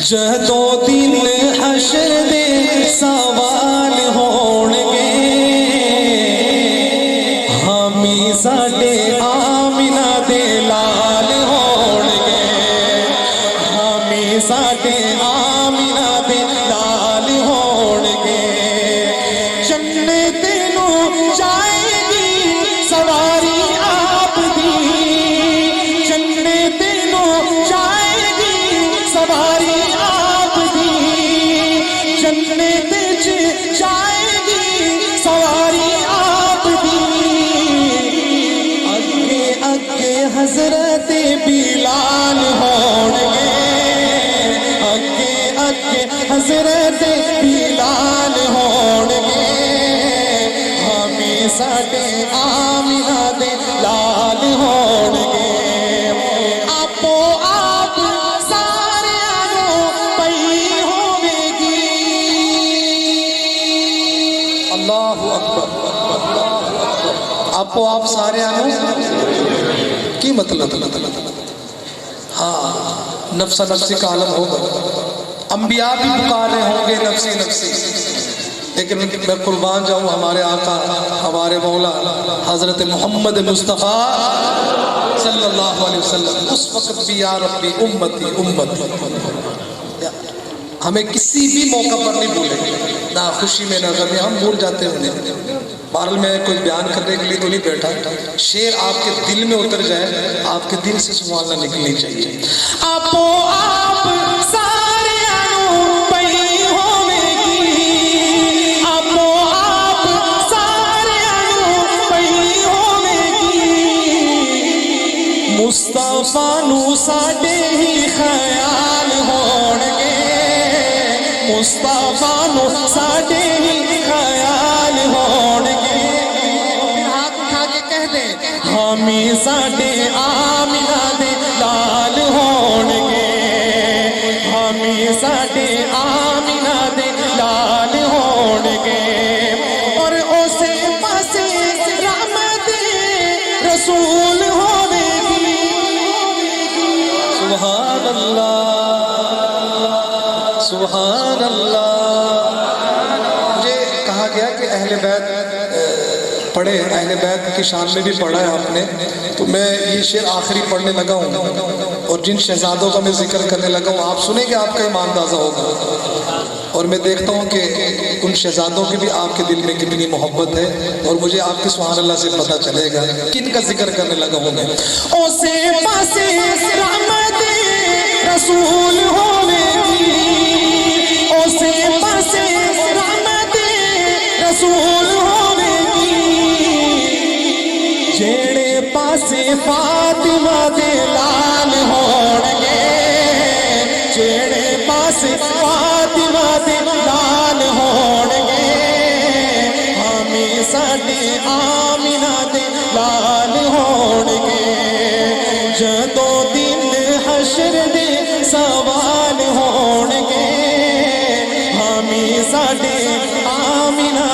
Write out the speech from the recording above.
جدوں دن حشر دے سوال ہون گے حامی ساڈے آمنہ دے لال ہون گے حامی ساڈے آمنہ دے لال ہون گے جنت نوں جائے گی سواری آپ دی جنت نوں جائے گی سواری جنت جائے گی سواری آپ دی اگے اگے حضرت بلال ہون گے اگے اگے حضرت بلال ہون گے ہمیں ساڈے آمنہ دے لال ہون گے آپو آپ سارے پئی ہوے گی اللہ اکبر آپو آپ سارے کی مطلب ہاں نفس نفسی کا عالم ہوگا انبیاء بھی پکار رہے ہوں گے نفسی نفسی لیکن میں قربان جاؤں ہمارے آقا ہمارے مولا حضرت محمد مصطفیٰ صلی اللہ علیہ وسلم اس وقت بھی یا ربی امتی امتی ہمیں کسی بھی موقع پر نہیں بھولیں نہ خوشی میں نہ غم میں ہم بھول جاتے ہیں بہرحال میں کوئی بیان کرنے کے لیے تو نہیں بیٹھا شعر آپ کے دل میں اتر جائے آپ کے دل سے سبحان اللہ نکلنی چاہیے آپو آپ سارے پئی ہوے گی آپو آپ سارے پئی ہوے گی مصطفیٰ نو ساڈے ہی خیال ہون گے مصطفیٰ نو ساڈے ہی خیال ہون گے ہاتھ اٹھا کے کہہ دیں ہمیں ساڈے آمنہ دے لال ہون گے ہمیں ساڈے آمنہ دے لال ہون گے اور اسے پاسے رحمت رسول ہوے گی سبحان اللہ سبحان اللہ مجھے کہا گیا کہ اہل بیت پڑھے اہل بیت کی شان میں بھی پڑھا ہے آپ نے تو میں یہ شعر آخری پڑھنے لگا ہوں اور جن شہزادوں کا میں ذکر کرنے لگا ہوں آپ سنیں کہ آپ کا ایمان اندازہ ہوگا اور میں دیکھتا ہوں کہ ان شہزادوں کی بھی آپ کے دل میں کتنی محبت ہے اور مجھے آپ کے سبحان اللہ سے پتہ چلے گا کن کا ذکر کرنے لگا ہوں میں اوسے پاسے رحمت رسول ہوے گی اوسے پاسے رحمت رسول ہوے گی جیڑے پاسے فاطمہ دے لال ہون گے جیڑے پاسے فاطمہ دے لال ہون گے ہمیں ساڈے آمنہ دے لال ہون گے جدوں دن حشر دے سوال ہون گے ہمیں ساڈے آمنہ